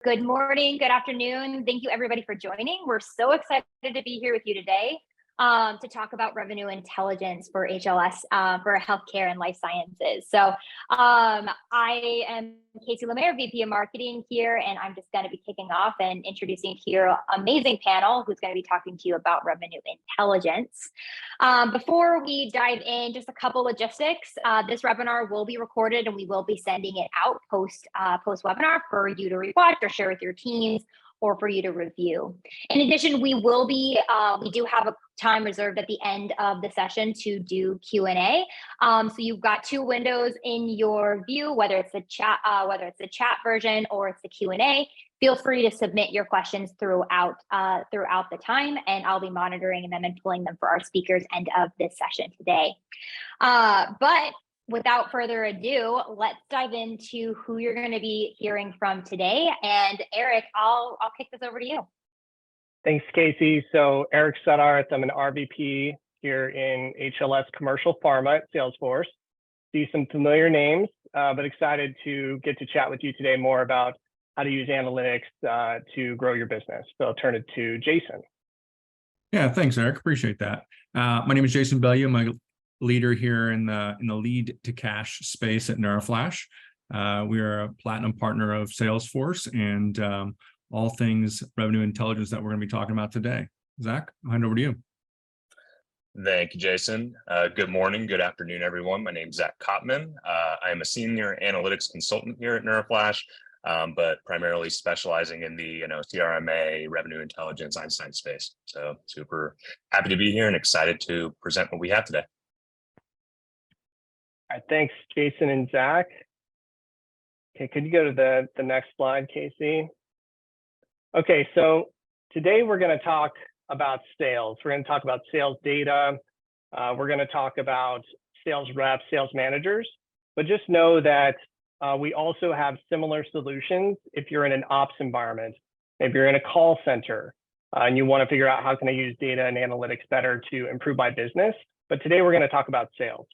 Good morning, good afternoon. Thank you everybody for joining. We're so excited to be here with you today to talk about revenue intelligence for HLS for healthcare and life sciences. So I am Casey Lemaire, VP of Marketing here, and I'm just going to be kicking off and introducing to your amazing panel who's going to be talking to you about revenue intelligence. Before we dive in, just a couple logistics. This webinar will be recorded and we will be sending it out post webinar for you to rewatch or share with your teams or for you to review. In addition, we do have a time reserved at the end of the session to do Q&A. So you've got two windows in your view, whether it's the chat version or it's the Q&A. Feel free to submit your questions throughout the time, and I'll be monitoring them and pulling them for our speakers end of this session today. But without further ado, let's dive into who you're going to be hearing from today. And Eric, I'll kick this over to you. Thanks, Casey. So Eric Suddarth, I'm an RVP here in HLS Commercial Pharma at Salesforce. See some familiar names, but excited to get to chat with you today more about how to use analytics to grow your business. So I'll turn it to Jason. Yeah, thanks, Eric. Appreciate that. My name is Jason Bellew. I'm a leader here in the lead to cash space at NeuraFlash. We are a platinum partner of Salesforce and all things revenue intelligence that we're going to be talking about today. Zach, I'll hand over to you. Thank you, Jason. Good morning, good afternoon, everyone. My name is Zach Kottman. I am a senior analytics consultant here at NeuraFlash, but primarily specializing in the CRMA, revenue intelligence, Einstein space. So super happy to be here and excited to present what we have today. All right, thanks, Jason and Zach. Okay, could you go to the next slide, Casey? Okay, so today we're going to talk about sales. We're going to talk about sales data. We're going to talk about sales reps, sales managers, but just know that we also have similar solutions if you're in an ops environment. Maybe you're in a call center and you want to figure out how can I use data and analytics better to improve my business. But today we're going to talk about sales.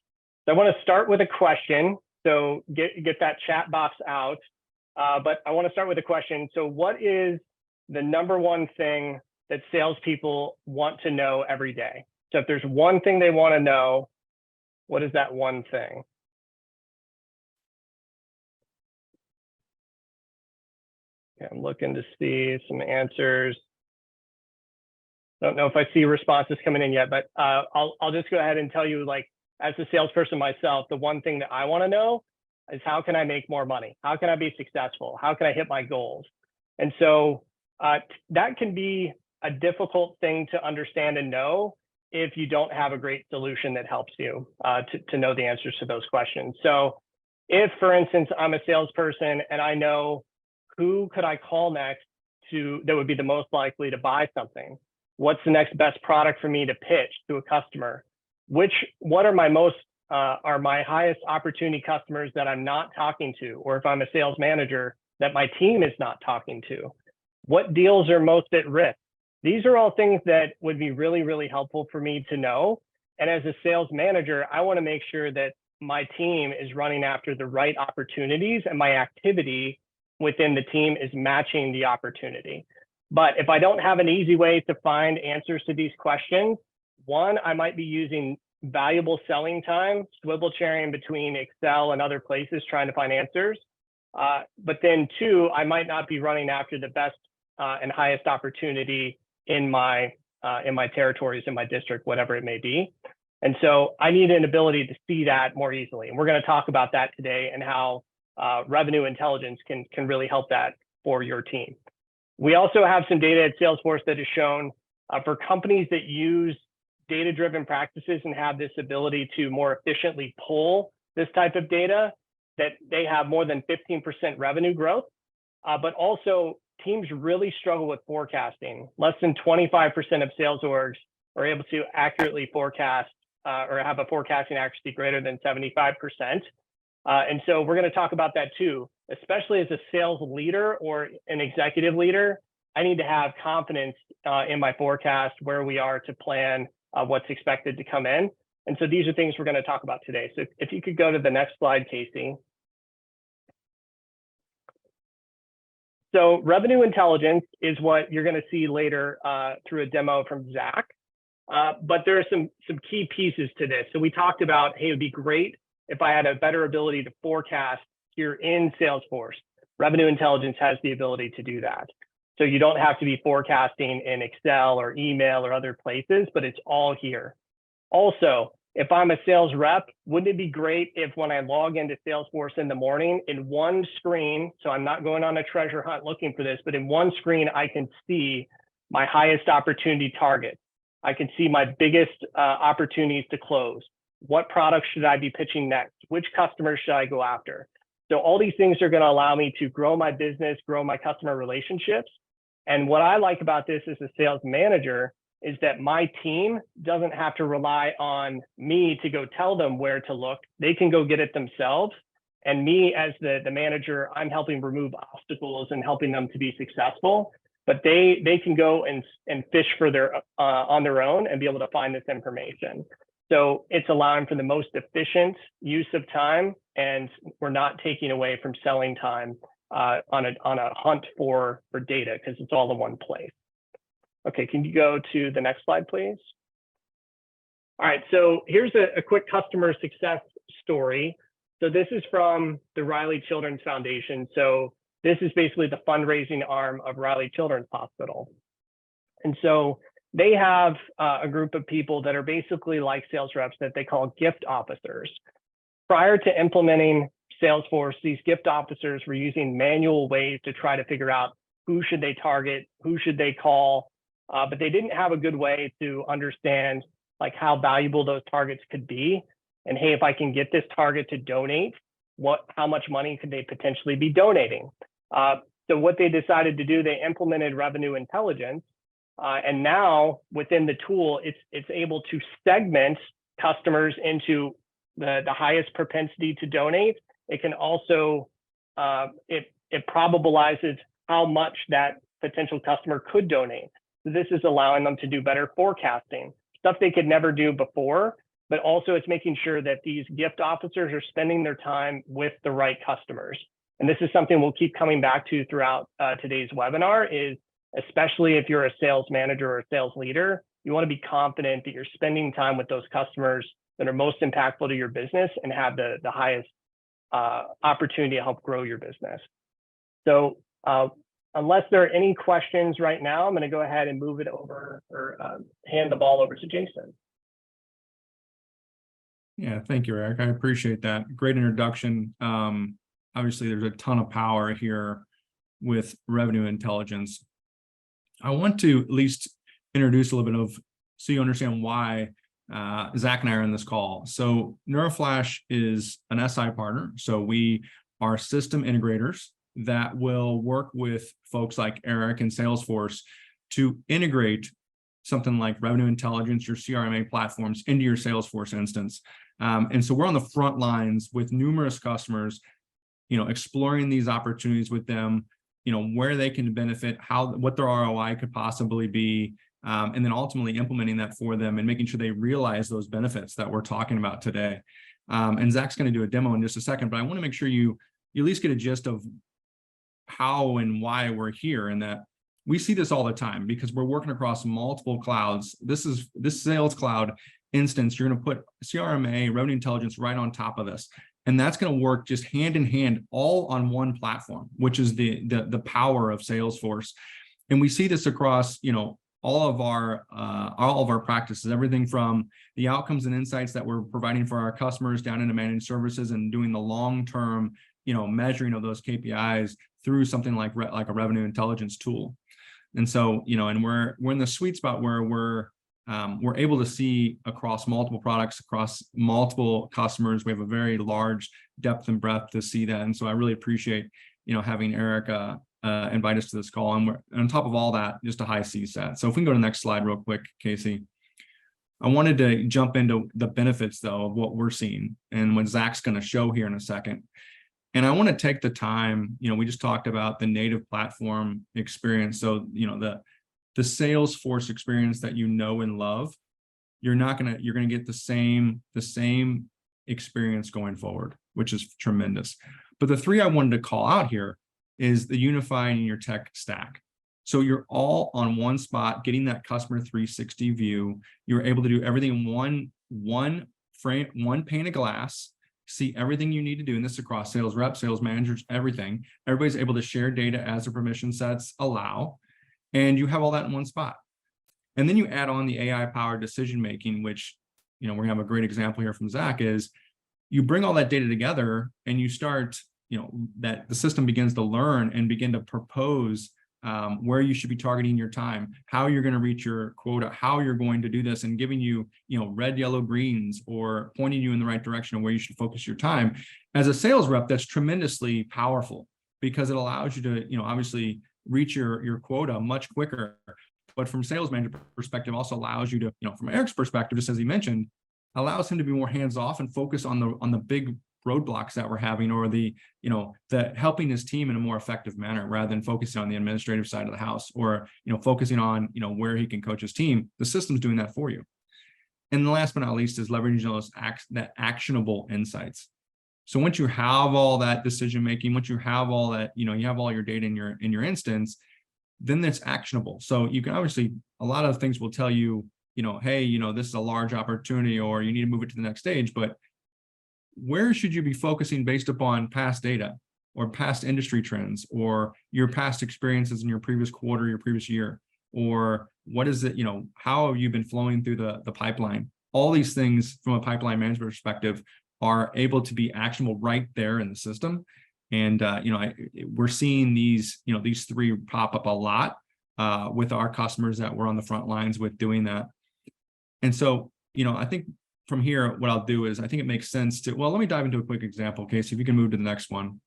So I want to start with a question. So get that chat box out. But I want to start with a question. So what is the number one thing that salespeople want to know every day? So if there's one thing they want to know, what is that one thing? Okay, I'm looking to see some answers. Don't know if I see responses coming in yet, but I'll just go ahead and tell you, like, as a salesperson myself, the one thing that I want to know is how can I make more money? How can I be successful? How can I hit my goals? And so that can be a difficult thing to understand and know if you don't have a great solution that helps you to know the answers to those questions. So if, for instance, I'm a salesperson and I know who could I call next that would be the most likely to buy something? What's the next best product for me to pitch to a customer? What are my highest opportunity customers that I'm not talking to, or if I'm a sales manager that my team is not talking to? What deals are most at risk? These are all things that would be really, really helpful for me to know. And as a sales manager, I want to make sure that my team is running after the right opportunities and my activity within the team is matching the opportunity. But if I don't have an easy way to find answers to these questions, one, I might be using valuable selling time, swivel chairing between Excel and other places trying to find answers. But then two, I might not be running after the best and highest opportunity in my territories, in my district, whatever it may be. And so I need an ability to see that more easily. And we're going to talk about that today and how revenue intelligence can really help that for your team. We also have some data at Salesforce that has shown for companies that use data-driven practices and have this ability to more efficiently pull this type of data, that they have more than 15% revenue growth, but also teams really struggle with forecasting. Less than 25% of sales orgs are able to accurately forecast or have a forecasting accuracy greater than 75%. And so we're going to talk about that too, especially as a sales leader or an executive leader. I need to have confidence in my forecast, where we are to plan what's expected to come in. And so these are things we're going to talk about today. So if you could go to the next slide, Casey. So revenue intelligence is what you're going to see later through a demo from Zach. But there are some key pieces to this. So we talked about, hey, it would be great if I had a better ability to forecast here in Salesforce. Revenue intelligence has the ability to do that. So you don't have to be forecasting in Excel or email or other places, but it's all here. Also, if I'm a sales rep, wouldn't it be great if when I log into Salesforce in the morning, in one screen, so I'm not going on a treasure hunt looking for this, but in one screen, I can see my highest opportunity target. I can see my biggest opportunities to close. What products should I be pitching next? Which customers should I go after? So all these things are going to allow me to grow my business, grow my customer relationships. And what I like about this as a sales manager is that my team doesn't have to rely on me to go tell them where to look. They can go get it themselves. And me as the manager, I'm helping remove obstacles and helping them to be successful. But they can go and fish for on their own and be able to find this information. So it's allowing for the most efficient use of time, and we're not taking away from selling time on a hunt for data, because it's all in one place. Okay, can you go to the next slide, please? All right, so here's a quick customer success story. So this is from the Riley Children's Foundation. So this is basically the fundraising arm of Riley Children's Hospital. And so they have a group of people that are basically like sales reps that they call gift officers. Prior to implementing Salesforce, these gift officers were using manual ways to try to figure out who should they target, who should they call, but they didn't have a good way to understand like how valuable those targets could be. And hey, if I can get this target to donate, how much money could they potentially be donating? So what they decided to do, they implemented revenue intelligence. And now within the tool, it's able to segment customers into the highest propensity to donate. It can also, it probabilizes how much that potential customer could donate. So this is allowing them to do better forecasting, stuff they could never do before, but also it's making sure that these gift officers are spending their time with the right customers. And this is something we'll keep coming back to throughout today's webinar, is especially if you're a sales manager or a sales leader, you want to be confident that you're spending time with those customers that are most impactful to your business and have the highest opportunity to help grow your business. So unless there are any questions right now, I'm going to go ahead and move it over or hand the ball over to Jason. Yeah, thank you, Eric. I appreciate that. Great introduction. Obviously, there's a ton of power here with revenue intelligence. I want to at least introduce a little bit of, so you understand why Zach and I are in this call. So NeuraFlash is an SI partner. So we are system integrators that will work with folks like Eric and Salesforce to integrate something like revenue intelligence, your CRMA platforms into your Salesforce instance. And so we're on the front lines with numerous customers, exploring these opportunities with them, where they can benefit, what their ROI could possibly be, and then ultimately implementing that for them and making sure they realize those benefits that we're talking about today. And Zach's going to do a demo in just a second, but I want to make sure you at least get a gist of how and why we're here, and that we see this all the time because we're working across multiple clouds. This Sales Cloud instance, you're going to put CRMA, revenue intelligence right on top of this. And that's going to work just hand in hand, all on one platform, which is the power of Salesforce. And we see this across, all of our practices, everything from the outcomes and insights that we're providing for our customers down into managed services and doing the long-term, measuring of those KPIs through something like a revenue intelligence tool. And so, and we're in the sweet spot where we're able to see across multiple products, across multiple customers. We have a very large depth and breadth to see that. And so I really appreciate, having Eric invite us to this call. And on top of all that, just a high CSAT. So if we can go to the next slide real quick, Casey. I wanted to jump into the benefits, though, of what we're seeing and what Zach's going to show here in a second. And I want to take the time, we just talked about the native platform experience. So, the Salesforce experience that you know and love, you're going to get the same experience going forward, which is tremendous. But the three I wanted to call out here is the unifying your tech stack. So you're all on one spot, getting that customer 360 view. You're able to do everything in one frame, one pane of glass, see everything you need to do. And this is across sales reps, sales managers, everything. Everybody's able to share data as the permission sets allow, and you have all that in one spot. And then you add on the AI-powered decision-making, which, you know, we have a great example here from Zach, is you bring all that data together and you start, you know, that the system begins to learn and begin to propose where you should be targeting your time, how you're going to reach your quota, how you're going to do this, and giving you, you know, red, yellow, greens, or pointing you in the right direction of where you should focus your time. As a sales rep, that's tremendously powerful because it allows you to, you know, obviously reach your quota much quicker. But from sales manager perspective, also allows you to, you know, from Eric's perspective, just as he mentioned, allows him to be more hands-off and focus on the big roadblocks that we're having, or the, you know, the helping his team in a more effective manner rather than focusing on the administrative side of the house, or, you know, focusing on, you know, where he can coach his team. The system's doing that for you. And the last but not least is leveraging those actionable insights. So once you have all that decision making, once you have all that, you know, you have all your data in your instance, then it's actionable. So you can obviously, a lot of things will tell you, you know, hey, you know, this is a large opportunity, or you need to move it to the next stage. But where should you be focusing based upon past data or past industry trends, or your past experiences in your previous quarter, your previous year, or what is it, you know, how have you been flowing through the pipeline? All these things from a pipeline management perspective are able to be actionable right there in the system. And, you know, we're seeing these, you know, these three pop up a lot with our customers that we're on the front lines with doing that. And so, you know, I think from here, what I'll do is I think it makes sense to, well, let me dive into a quick example. Okay, so if you can move to the next one.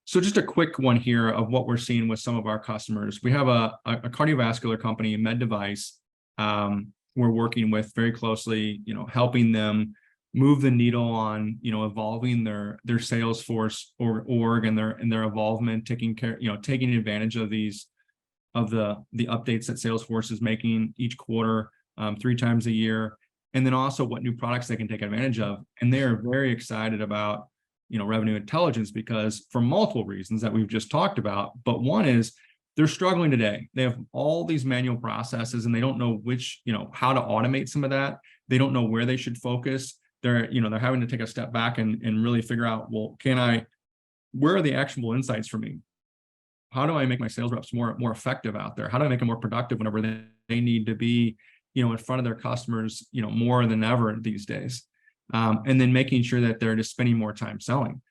So just a quick one here of what we're seeing with some of our customers. We have a cardiovascular company, a med device, we're working with very closely, you know, helping them move the needle on, you know, evolving their Salesforce org and their involvement, taking advantage of these, of the updates that Salesforce is making each quarter, 3 times a year. And then also what new products they can take advantage of. And they are very excited about, you know, revenue intelligence, because for multiple reasons that we've just talked about. But one is they're struggling today. They have all these manual processes and they don't know which, you know, how to automate some of that. They don't know where they should focus. They're having to take a step back and really figure out, well, where are the actionable insights for me? How do I make my sales reps more effective out there? How do I make them more productive whenever they need to be, you know, in front of their customers, you know, more than ever these days? And then making sure that they're just spending more time selling.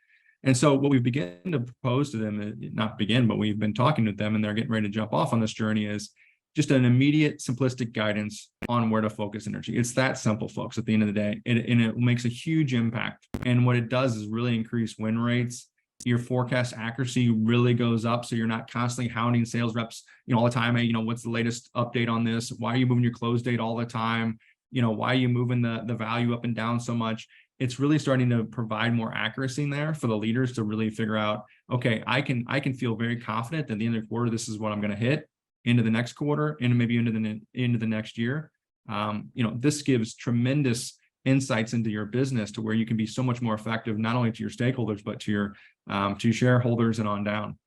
And so what we begin to propose to them, not begin, but we've been talking to them and they're getting ready to jump off on this journey, is just an immediate simplistic guidance on where to focus energy. It's that simple, folks, at the end of the day. And it makes a huge impact. And what it does is really increase win rates. Your forecast accuracy really goes up. So you're not constantly hounding sales reps, you know, all the time. Hey, you know, what's the latest update on this? Why are you moving your close date all the time? You know, why are you moving the value up and down so much? It's really starting to provide more accuracy in there for the leaders to really figure out, okay, I can feel very confident that at the end of the quarter, this is what I'm going to hit, into the next quarter, and maybe into the next year. You know, this gives tremendous insights into your business to where you can be so much more effective, not only to your stakeholders, but to your shareholders and on down.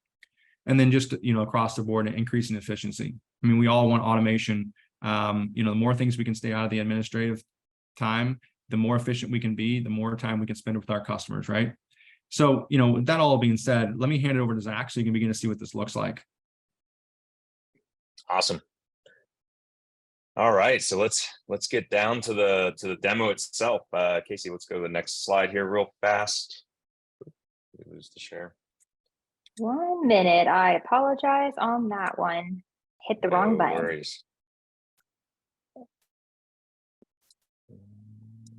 And then just, you know, across the board, increasing efficiency. I mean, we all want automation. You know, the more things we can stay out of the administrative time, the more efficient we can be, the more time we can spend with our customers, right? So, you know, with that all being said, let me hand it over to Zach so you can begin to see what this looks like. Awesome. All right, so let's get down to the demo itself. Casey, let's go to the next slide here real fast. We lose the share. 1 minute. I apologize on that one. Hit the wrong button. Worries.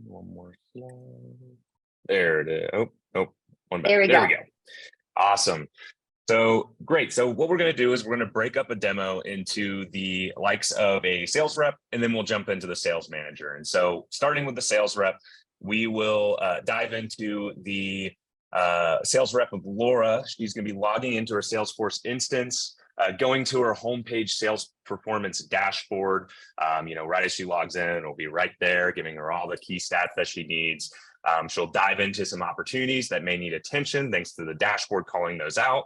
One more slide. There it is. Oh, one back. There we go. Awesome. So great. So what we're going to do is we're going to break up a demo into the likes of a sales rep, and then we'll jump into the sales manager. And so starting with the sales rep, we will dive into the sales rep of Laura. She's going to be logging into her Salesforce instance, going to her homepage sales performance dashboard. You know, right as she logs in, it'll be right there, giving her all the key stats that she needs. She'll dive into some opportunities that may need attention thanks to the dashboard calling those out.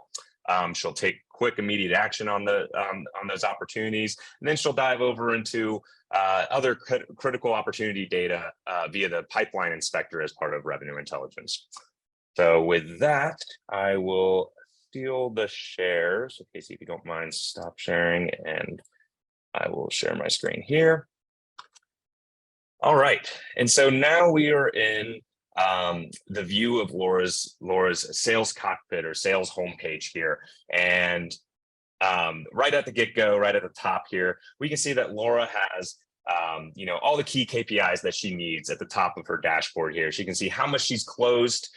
She'll take quick, immediate action on those opportunities, and then she'll dive over into other critical opportunity data via the pipeline inspector as part of revenue intelligence. So with that, I will steal the share. So Casey, if you don't mind, stop sharing, and I will share my screen here. All right, and so now we are in the view of Laura's sales cockpit or sales homepage here. And right at the get-go, right at the top here, we can see that Laura has all the key KPIs that she needs at the top of her dashboard here. She can see how much she's closed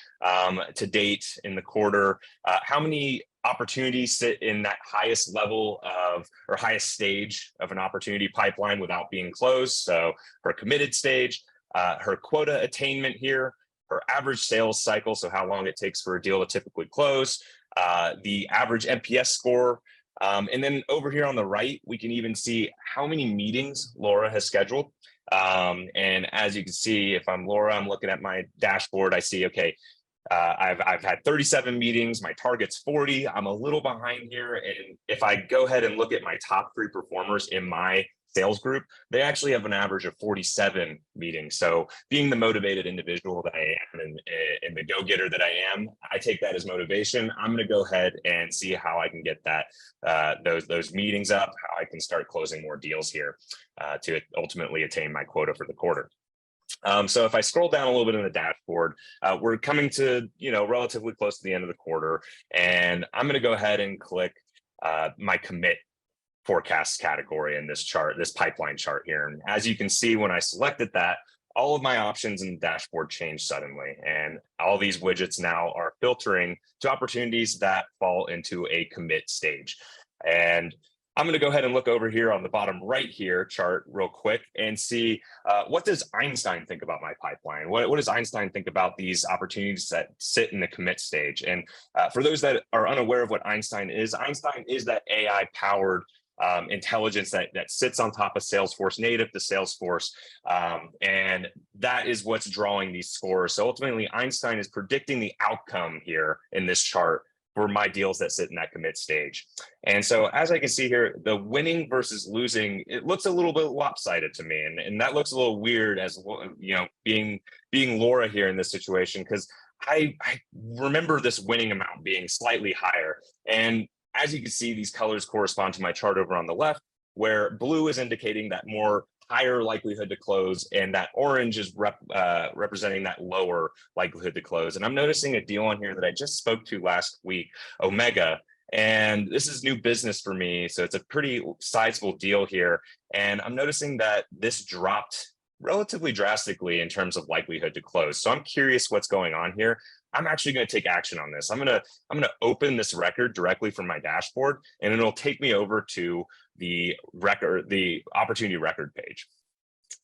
to date in the quarter, how many opportunities sit in that highest level of, or highest stage of an opportunity pipeline without being closed. So her committed stage, her quota attainment here, her average sales cycle, so how long it takes for a deal to typically close, the average NPS score. And then over here on the right, we can even see how many meetings Laura has scheduled. And as you can see, if I'm Laura, I'm looking at my dashboard, I see, okay, I've had 37 meetings, my target's 40, I'm a little behind here. And if I go ahead and look at my top 3 performers in my sales group, they actually have an average of 47 meetings. So being the motivated individual that I am and the go-getter that I am, I take that as motivation. I'm going to go ahead and see how I can get that those meetings up, how I can start closing more deals here to ultimately attain my quota for the quarter. So if I scroll down a little bit in the dashboard, we're coming to, relatively close to the end of the quarter, and I'm going to go ahead and click my commit forecast category in this chart, this pipeline chart here. And as you can see, when I selected that, all of my options in the dashboard changed suddenly. And all these widgets now are filtering to opportunities that fall into a commit stage. And I'm going to go ahead and look over here on the bottom right here chart real quick and see what does Einstein think about my pipeline? What does Einstein think about these opportunities that sit in the commit stage? And for those that are unaware of what Einstein is that AI-powered intelligence that sits on top of Salesforce, native to Salesforce, and that is what's drawing these scores. So ultimately, Einstein is predicting the outcome here in this chart for my deals that sit in that commit stage. And so as I can see here, the winning versus losing, it looks a little bit lopsided to me. And that looks a little weird as, being Laura here in this situation, because I remember this winning amount being slightly higher. And as you can see, these colors correspond to my chart over on the left, where blue is indicating that more higher likelihood to close, and that orange is representing that lower likelihood to close. And I'm noticing a deal on here that I just spoke to last week, Omega, and this is new business for me. So it's a pretty sizable deal here. And I'm noticing that this dropped relatively drastically in terms of likelihood to close. So I'm curious what's going on here. I'm actually going to take action on this. I'm going to open this record directly from my dashboard, and it'll take me over to the opportunity record page.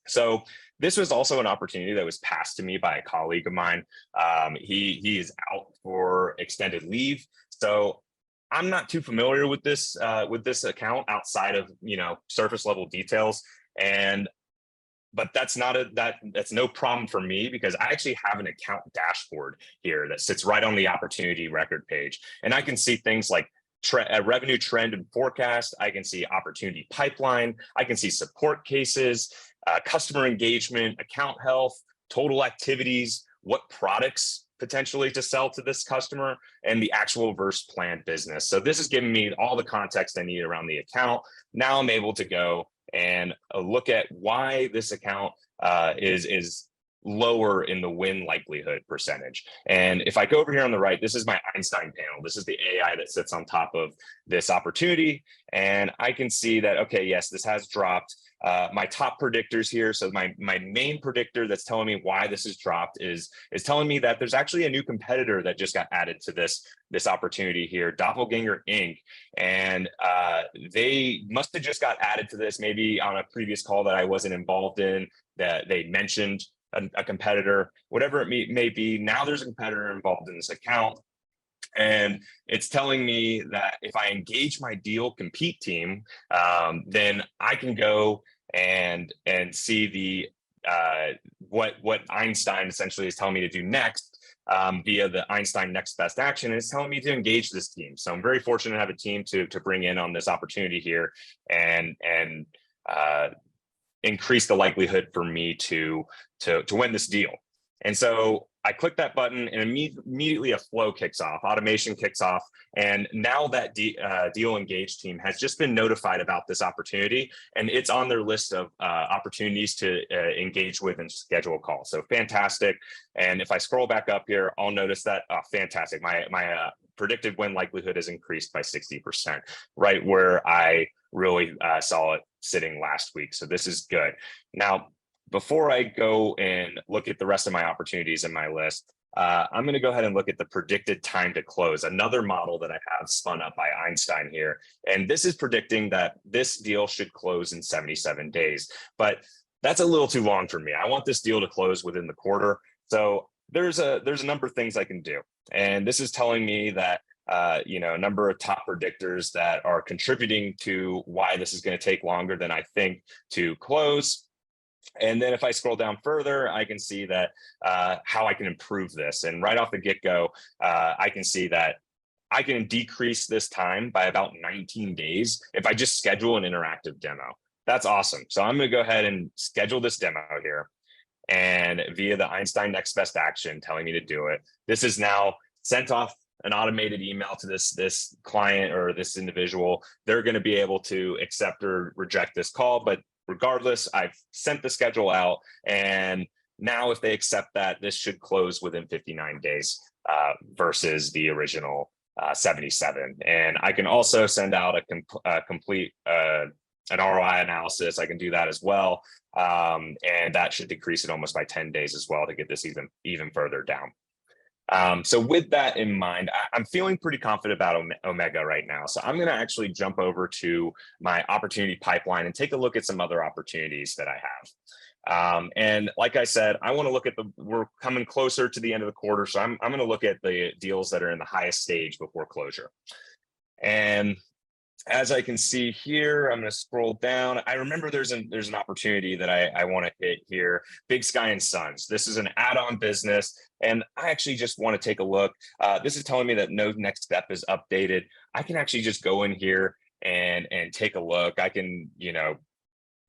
So this was also an opportunity that was passed to me by a colleague of mine. He is out for extended leave, so I'm not too familiar with this account outside of surface level details. But that's no problem for me, because I actually have an account dashboard here that sits right on the opportunity record page. And I can see things like revenue trend and forecast. I can see opportunity pipeline. I can see support cases, customer engagement, account health, total activities, what products potentially to sell to this customer, and the actual versus planned business. So this is giving me all the context I need around the account. Now I'm able to go and look at why this account is lower in the win likelihood percentage. And if I go over here on the right, this is my Einstein panel. This is the AI that sits on top of this opportunity. And I can see that, okay, yes, this has dropped. My top predictors here. So my main predictor that's telling me why this has dropped is telling me that there's actually a new competitor that just got added to this opportunity here, Doppelganger Inc. And they must have just got added to this maybe on a previous call that I wasn't involved in, that they mentioned a competitor, whatever it may be. Now there's a competitor involved in this account. And it's telling me that if I engage my deal compete team, then I can go and see what Einstein essentially is telling me to do next via the Einstein next best action is telling me to engage this team. So I'm very fortunate to have a team to bring in on this opportunity here and increase the likelihood for me to win this deal. And so I click that button and immediately a flow kicks off, automation kicks off. And now that deal engaged team has just been notified about this opportunity, and it's on their list of opportunities to engage with and schedule a call. So fantastic. And if I scroll back up here, I'll notice that, fantastic. My predicted win likelihood has increased by 60%, right where I really saw it sitting last week. So this is good. Now, before I go and look at the rest of my opportunities in my list, I'm going to go ahead and look at the predicted time to close, another model that I have spun up by Einstein here. And this is predicting that this deal should close in 77 days. But that's a little too long for me. I want this deal to close within the quarter. So there's a number of things I can do. And this is telling me that a number of top predictors that are contributing to why this is going to take longer than I think to close. And then if I scroll down further, I can see that how I can improve this. And right off the get-go, I can see that I can decrease this time by about 19 days if I just schedule an interactive demo. That's awesome. So I'm going to go ahead and schedule this demo here. And via the Einstein next best action telling me to do it, this is now sent off an automated email to this client or this individual. They're going to be able to accept or reject this call, but regardless, I've sent the schedule out, and now if they accept that, this should close within 59 days versus the original 77. And I can also send out a complete an ROI analysis. I can do that as well, and that should decrease it almost by 10 days as well to get this even further down. So with that in mind, I'm feeling pretty confident about Omega right now. So I'm going to actually jump over to my opportunity pipeline and take a look at some other opportunities that I have. And like I said, I want to look at we're coming closer to the end of the quarter. So I'm going to look at the deals that are in the highest stage before closure. And as I can see here, I'm going to scroll down. I remember there's an opportunity that I want to hit here. Big Sky and Sons. This is an add-on business, and I actually just want to take a look. This is telling me that no next step is updated. I can actually just go in here and take a look. I can,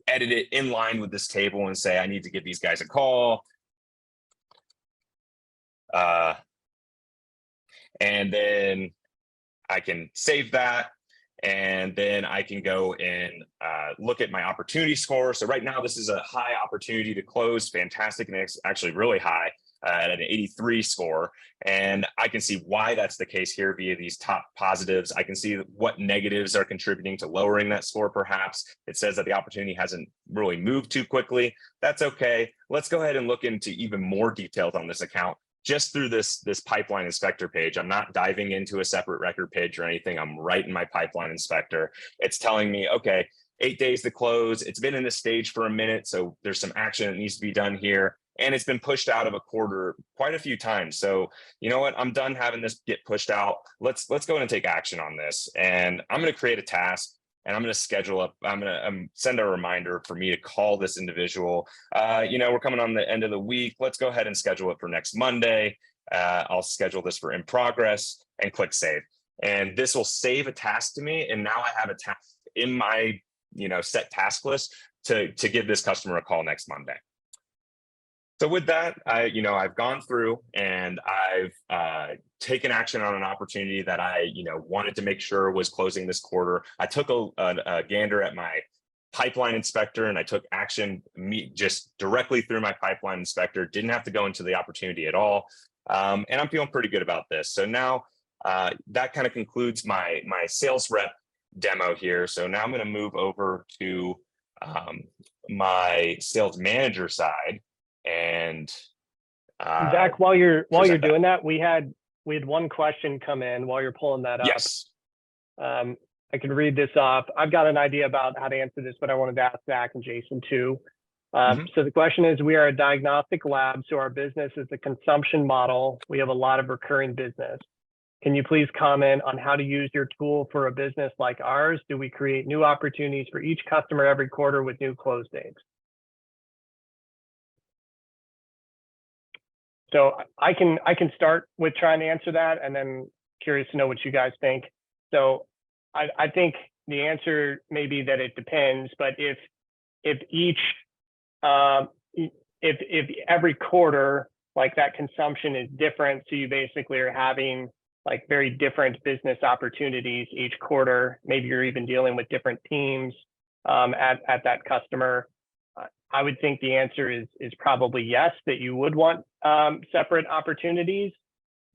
edit it in line with this table and say I need to give these guys a call. And then I can save that. And then I can go and look at my opportunity score. So right now, this is a high opportunity to close. Fantastic. And it's actually really high at an 83 score. And I can see why that's the case here via these top positives. I can see what negatives are contributing to lowering that score, perhaps. It says that the opportunity hasn't really moved too quickly. That's okay. Let's go ahead and look into even more details on this account. Just through this pipeline inspector page. I'm not diving into a separate record page or anything. I'm right in my pipeline inspector. It's telling me, okay, 8 days to close. It's been in this stage for a minute, so there's some action that needs to be done here. And it's been pushed out of a quarter quite a few times. So you know what? I'm done having this get pushed out. Let's go in and take action on this. And I'm going to create a task. And I'm going to schedule up, I'm going to send a reminder for me to call this individual. We're coming on the end of the week. Let's go ahead and schedule it for next Monday. I'll schedule this for in progress and click save. And this will save a task to me. And now I have a task in my, set task list to give this customer a call next Monday. So with that, I've gone through and I've taken action on an opportunity that I, wanted to make sure was closing this quarter. I took a gander at my pipeline inspector and I took action just directly through my pipeline inspector. Didn't have to go into the opportunity at all. And I'm feeling pretty good about this. So now that kind of concludes my sales rep demo here. So now I'm going to move over to my sales manager side. And Zach, while you're doing that, we had one question come in while you're pulling that up. Yes. I can read this off. I've got an idea about how to answer this, but I wanted to ask Zach and Jason too. So the question is, we are a diagnostic lab, so our business is a consumption model. We have a lot of recurring business. Can you please comment on how to use your tool for a business like ours? Do we create new opportunities for each customer every quarter with new close dates? So I can start with trying to answer that, and then curious to know what you guys think. So I think the answer may be that it depends, but if each if every quarter, like, that consumption is different, so you basically are having like very different business opportunities each quarter. Maybe you're even dealing with different teams at that customer. I would think the answer is probably yes, that you would want separate opportunities.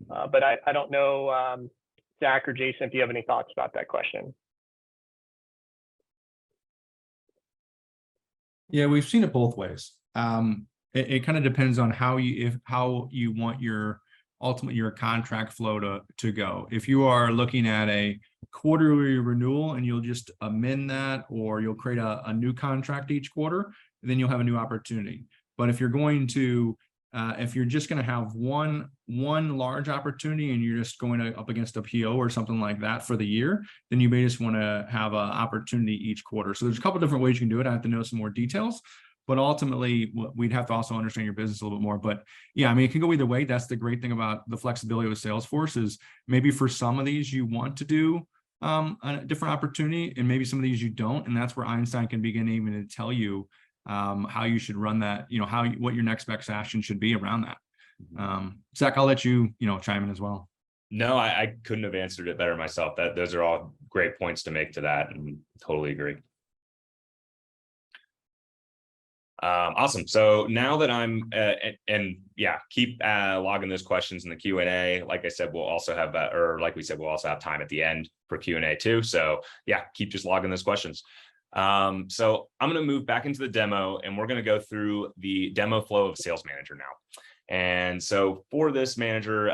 But I don't know, Zach or Jason, if you have any thoughts about that question. Yeah, we've seen it both ways. It kind of depends on how you want your contract flow to go. If you are looking at a quarterly renewal and you'll just amend that, or you'll create a new contract each quarter, then you'll have a new opportunity. But if you're going to if you're just going to have one large opportunity and you're just going up against a PO or something like that for the year, then you may just want to have an opportunity each quarter. So there's a couple different ways you can do it. I have to know some more details, but ultimately we'd have to also understand your business a little bit more. But yeah, I mean, it can go either way. That's the great thing about the flexibility with Salesforce, is maybe for some of these you want to do a different opportunity, and maybe some of these you don't. And that's where Einstein can begin even to tell you how you should run that, what your next best action should be around that. Zach, I'll let you, chime in as well. No, I couldn't have answered it better myself. Those are all great points to make to that, and totally agree. Awesome. So now that I'm, keep logging those questions in the Q&A. Like I said, we'll also have, we'll also have time at the end for Q&A too. So yeah, keep just logging those questions. So I'm going to move back into the demo, and we're going to go through the demo flow of Sales Manager now. And so for this manager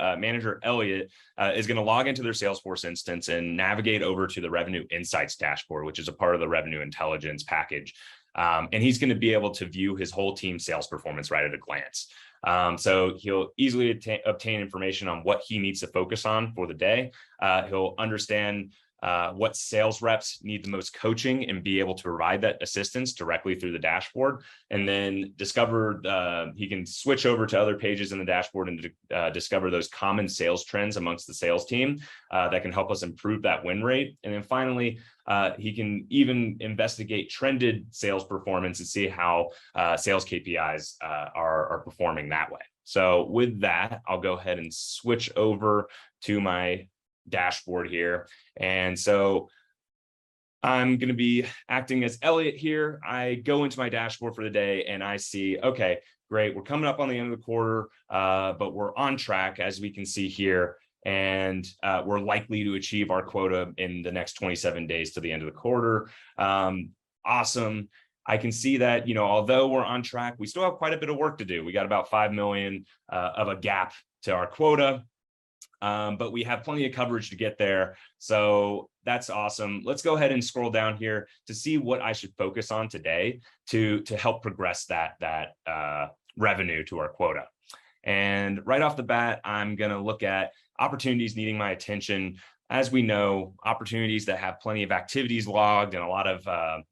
Elliot is going to log into their Salesforce instance and navigate over to the Revenue Insights dashboard, which is a part of the Revenue Intelligence package. And he's going to be able to view his whole team's sales performance right at a glance. So he'll easily obtain information on what he needs to focus on for the day. He'll understand what sales reps need the most coaching and be able to provide that assistance directly through the dashboard. And then he can switch over to other pages in the dashboard and discover those common sales trends amongst the sales team that can help us improve that win rate. And then finally, he can even investigate trended sales performance and see how sales KPIs are performing that way. So with that, I'll go ahead and switch over to my dashboard here. And so I'm going to be acting as Elliot here. I go into my dashboard for the day and I see, okay, great. We're coming up on the end of the quarter, but we're on track, as we can see here. And we're likely to achieve our quota in the next 27 days to the end of the quarter. Awesome. I can see that, although we're on track, we still have quite a bit of work to do. We got about 5 million of a gap to our quota. But we have plenty of coverage to get there. So that's awesome. Let's go ahead and scroll down here to see what I should focus on today to help progress that revenue to our quota. And right off the bat, I'm going to look at opportunities needing my attention. As we know, opportunities that have plenty of activities logged and a lot of,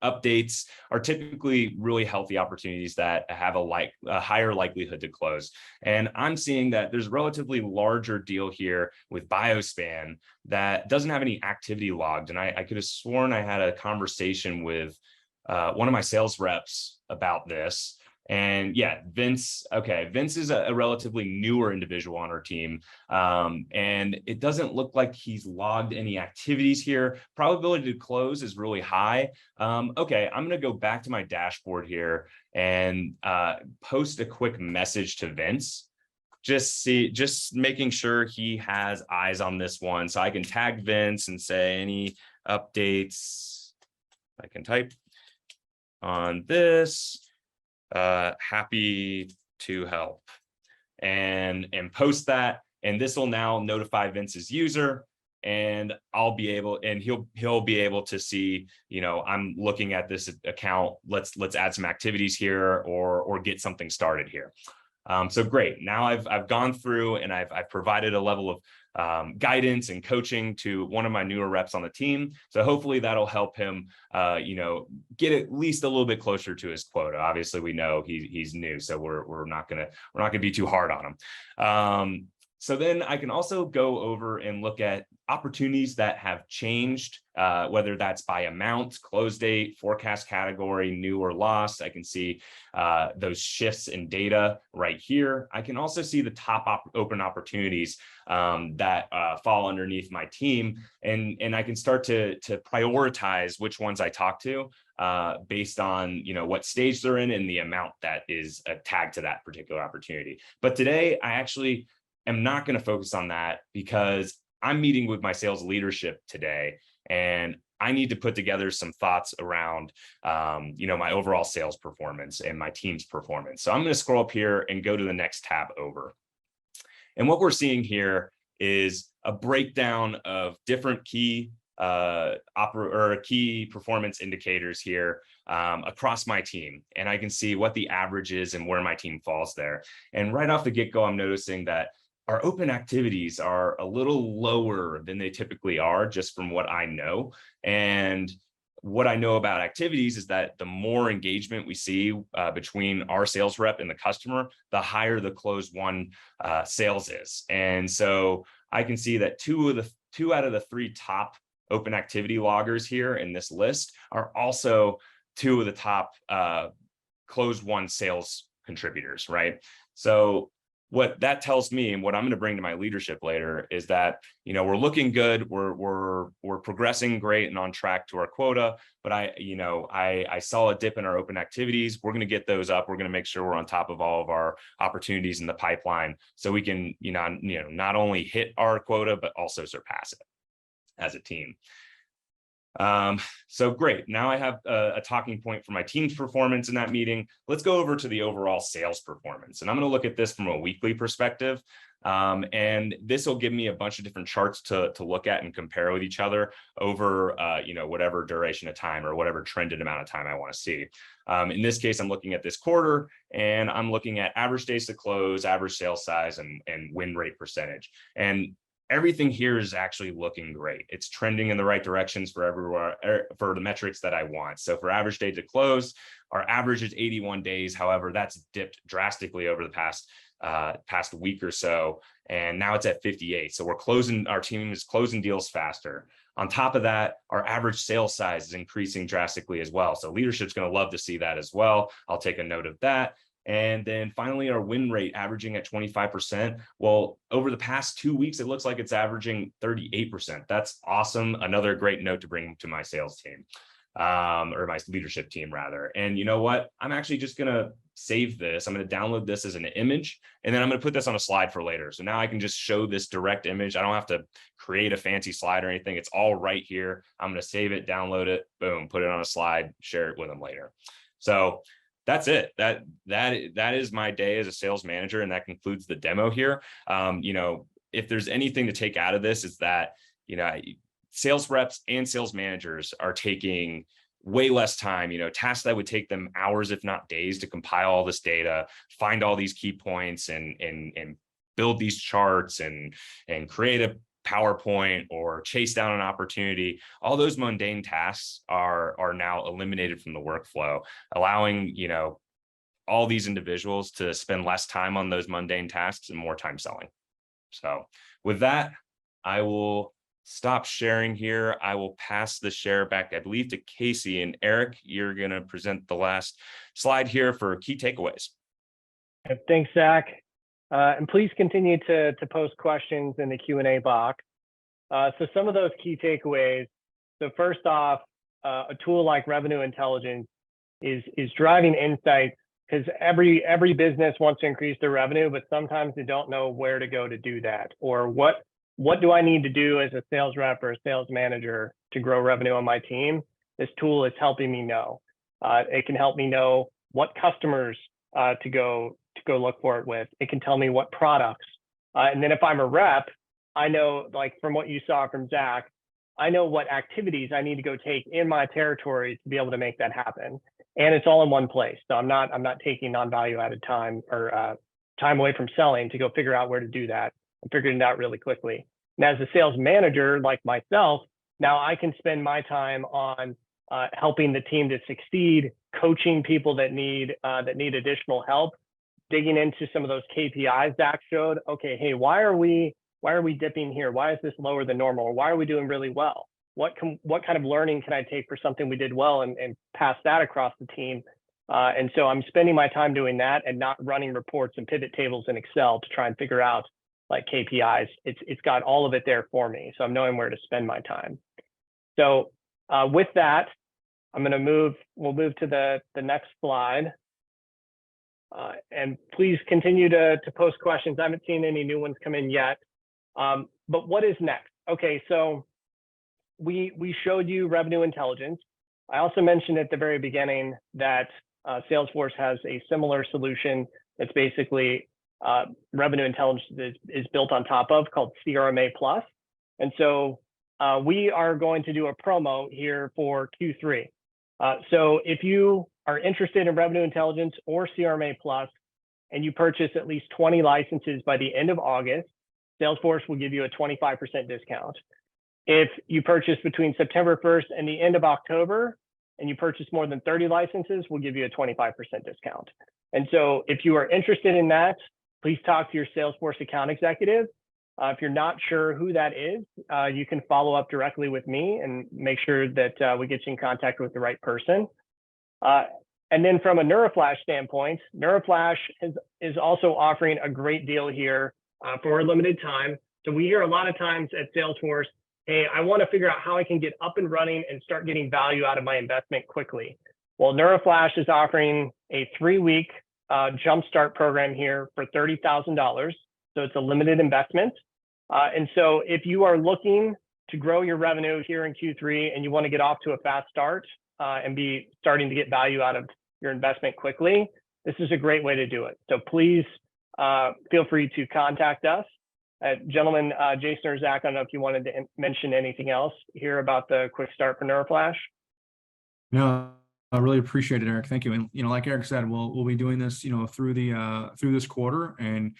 updates are typically really healthy opportunities that have a higher likelihood to close. And I'm seeing that there's a relatively larger deal here with Biospan that doesn't have any activity logged. And I could have sworn I had a conversation with one of my sales reps about this. And yeah, Vince is a relatively newer individual on our team. And it doesn't look like he's logged any activities here. Probability to close is really high. Okay, I'm going to go back to my dashboard here and post a quick message to Vince. Just making sure he has eyes on this one. So I can tag Vince and say any updates. I can type on this. Happy to help, and post that, and this will now notify Vince's user, and he'll be able to see, I'm looking at this account. Let's add some activities here or get something started here. So great. Now I've gone through and I've provided a level guidance and coaching to one of my newer reps on the team. So hopefully that'll help him, get at least a little bit closer to his quota. Obviously, we know he's new, so we're not gonna be too hard on him. So then I can also go over and look at opportunities that have changed, whether that's by amount, close date, forecast category, new or lost. I can see those shifts in data right here. I can also see the top open opportunities that fall underneath my team, and I can start to prioritize which ones I talk to based on what stage they're in and the amount that is tagged to that particular opportunity. But today I actually am not going to focus on that because I'm meeting with my sales leadership today, and I need to put together some thoughts around, my overall sales performance and my team's performance. So I'm going to scroll up here and go to the next tab over. And what we're seeing here is a breakdown of different key key performance indicators here across my team. And I can see what the average is and where my team falls there. And right off the get-go, I'm noticing that our open activities are a little lower than they typically are, just from what I know. And what I know about activities is that the more engagement we see between our sales rep and the customer, the higher the closed won sales is. And so I can see that two out of the 3 top open activity loggers here in this list are also 2 of the top closed won sales contributors, right? So what that tells me, and what I'm going to bring to my leadership later, is that we're looking good, we're progressing great and on track to our quota. But I saw a dip in our open activities. We're going to get those up. We're going to make sure we're on top of all of our opportunities in the pipeline, so we can not only hit our quota but also surpass it as a team. So great. Now I have a talking point for my team's performance in that meeting. Let's go over to the overall sales performance. And I'm going to look at this from a weekly perspective. And this will give me a bunch of different charts to look at and compare with each other over, whatever duration of time or whatever trended amount of time I want to see. In this case, I'm looking at this quarter, and I'm looking at average days to close, average sales size, and win rate percentage. And everything here is actually looking great. It's trending in the right directions for everywhere, for the metrics that I want. So for average day to close, our average is 81 days. However, that's dipped drastically over the past week or so, and now it's at 58. So our team is closing deals faster. On top of that, our average sales size is increasing drastically as well. So leadership's going to love to see that as well. I'll take a note of that. And then finally, our win rate averaging at 25%. Well, over the past 2 weeks, it looks like it's averaging 38%. That's awesome. Another great note to bring to my sales team, or my leadership team rather. And you know what? I'm actually just going to save this. I'm going to download this as an image, and then I'm going to put this on a slide for later. So now I can just show this direct image. I don't have to create a fancy slide or anything. It's all right here. I'm going to save it, download it, boom, put it on a slide, share it with them later. So that's it. That is my day as a sales manager, and that concludes the demo here. If there's anything to take out of this, is that sales reps and sales managers are taking way less time. Tasks that would take them hours, if not days, to compile all this data, find all these key points, and build these charts, and create a PowerPoint or chase down an opportunity. All those mundane tasks are now eliminated from the workflow, allowing all these individuals to spend less time on those mundane tasks and more time selling. So with that, I will stop sharing here. I will pass the share back, I believe, to Casey. And Eric, you're going to present the last slide here for key takeaways. Thanks, Zach. And please continue to post questions in the Q&A box. So some of those key takeaways. So first off, a tool like Revenue Intelligence is driving insights, because every business wants to increase their revenue, but sometimes they don't know where to go to do that, or what do I need to do as a sales rep or a sales manager to grow revenue on my team. This tool is helping me know. It can help me know what customers to go look for it with. It can tell me what products. And then if I'm a rep, I know, like from what you saw from Zach, I know what activities I need to go take in my territory to be able to make that happen. And it's all in one place. So I'm not taking non-value added time or time away from selling to go figure out where to do that. I'm figuring it out really quickly. And as a sales manager like myself, now I can spend my time on helping the team to succeed, coaching people that need additional help, digging into some of those KPIs Zach showed. Okay, hey, why are we dipping here? Why is this lower than normal? Or why are we doing really well? What kind of learning can I take for something we did well and pass that across the team? And so I'm spending my time doing that and not running reports and pivot tables in Excel to try and figure out like KPIs. It's got all of it there for me. So I'm knowing where to spend my time. So with that, we'll move to the next slide. And please continue to post questions. I haven't seen any new ones come in yet. But what is next? Okay, so we showed you revenue intelligence. I also mentioned at the very beginning that Salesforce has a similar solution that's basically revenue intelligence is built on top of, called CRMA Plus. And so we are going to do a promo here for Q3. So if you are interested in revenue intelligence or CRMA Plus, and you purchase at least 20 licenses by the end of August, Salesforce will give you a 25% discount. If you purchase between September 1st and the end of October, and you purchase more than 30 licenses, we'll give you a 25% discount. And so if you are interested in that, please talk to your Salesforce account executive. If you're not sure who that is, you can follow up directly with me and make sure that we get you in contact with the right person. And then from a NeuraFlash standpoint, NeuraFlash is also offering a great deal here for a limited time. So we hear a lot of times at Salesforce, hey, I want to figure out how I can get up and running and start getting value out of my investment quickly. Well, NeuraFlash is offering a 3-week jumpstart program here for $30,000. So it's a limited investment. And so if you are looking to grow your revenue here in Q3 and you want to get off to a fast start and be starting to get value out of your investment quickly, this is a great way to do it. So please feel free to contact us. Gentlemen, Jason or Zach, I don't know if you wanted to mention anything else here about the quick start for NeuraFlash. No, I really appreciate it, Eric. Thank you. And like Eric said, we'll be doing this, through this quarter. And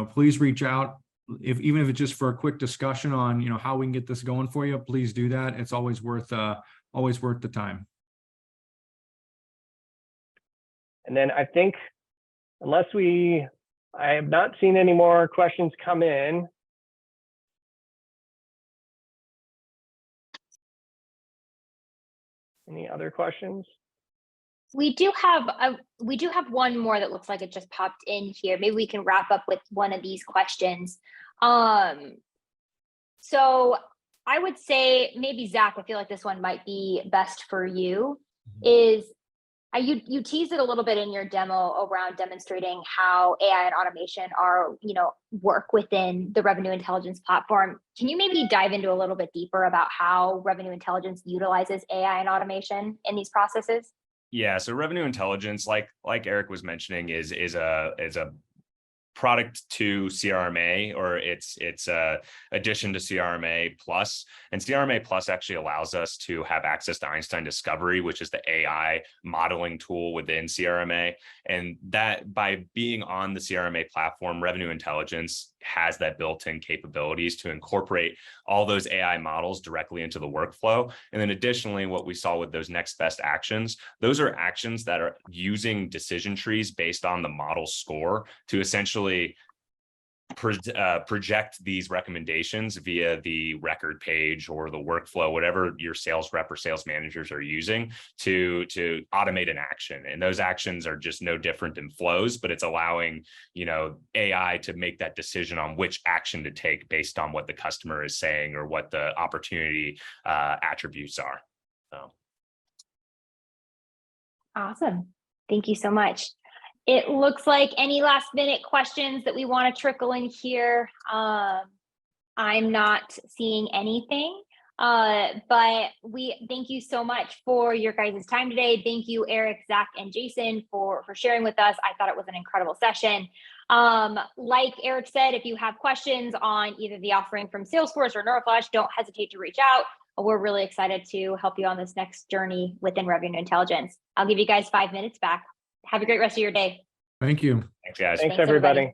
please reach out even if it's just for a quick discussion on how we can get this going for you. Please do that. It's always worth the time. And then I think, I have not seen any more questions come in. Any other questions? We do have one more that looks like it just popped in here. Maybe we can wrap up with one of these questions. So I would say maybe Zach, I feel like this one might be best for you. Is you teased it a little bit in your demo around demonstrating how AI and automation are, work within the revenue intelligence platform. Can you maybe dive into a little bit deeper about how revenue intelligence utilizes AI and automation in these processes? Yeah, so revenue intelligence, like Eric was mentioning, is a product to CRMA, or it's addition to CRMA Plus. And CRMA Plus actually allows us to have access to Einstein Discovery, which is the AI modeling tool within CRMA. And that by being on the CRMA platform, revenue intelligence has that built-in capabilities to incorporate all those AI models directly into the workflow. And then additionally, what we saw with those next best actions, those are actions that are using decision trees based on the model score to essentially project these recommendations via the record page or the workflow, whatever your sales rep or sales managers are using to automate an action. And those actions are just no different than flows, but it's allowing, AI to make that decision on which action to take based on what the customer is saying or what the opportunity attributes are. So. Awesome. Thank you so much. It looks like any last minute questions that we want to trickle in here. I'm not seeing anything, but we thank you so much for your guys' time today. Thank you, Eric, Zach, and Jason for sharing with us. I thought it was an incredible session. Like Eric said, if you have questions on either the offering from Salesforce or NeuraFlash, don't hesitate to reach out. We're really excited to help you on this next journey within revenue intelligence. I'll give you guys 5 minutes back. Have a great rest of your day. Thank you. Thanks, guys. Thanks everybody.